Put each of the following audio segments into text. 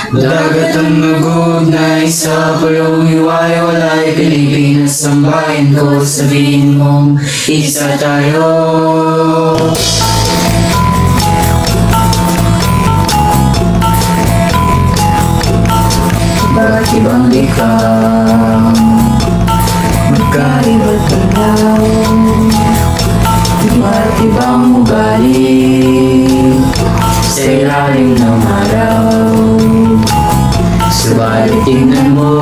Dagat ang nagugnay sa pulong hiwa-hiwalay, Pilipinas ang bayan ko, sabihin mong isa tayo. Bakit ibang ikaw? Magkaiba't tanaw, bakit ibang ugali sa ilalim ng araw? Subalit tingnan mo,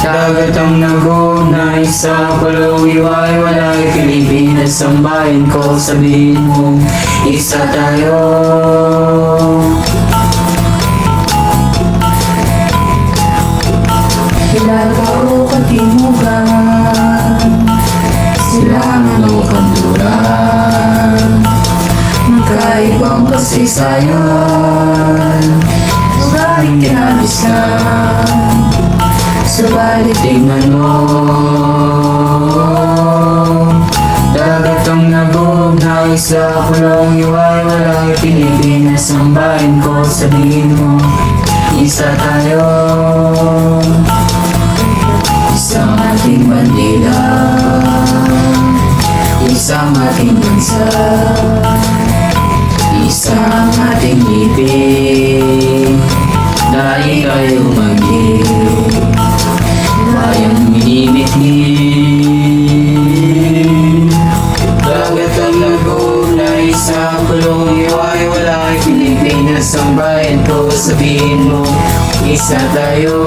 dagat ang nagugnay sa pulong hiwa-hiwalay, Pilipinas ang bayan ko, sabihin mo isa tayo. Ilagaw o katimugan, silangan o kanluran, magkaibang kasaysayan, maraming kinabisnan. Subalit tingnan mo, dagat ang nagugnay sa pulong hiwa-hiwalay, Pilipinas ang bayan ko, sabihin mo isa tayo. Isang ating bandila, isang ating bansa, isang ating ibig, dahil kayo mag-ibig, bayang minimit-hit. Dagat ang nagugnay sa pulong hiwa-hiwalay, Pilipinas ang bayan ko, sabihin mo isa tayo.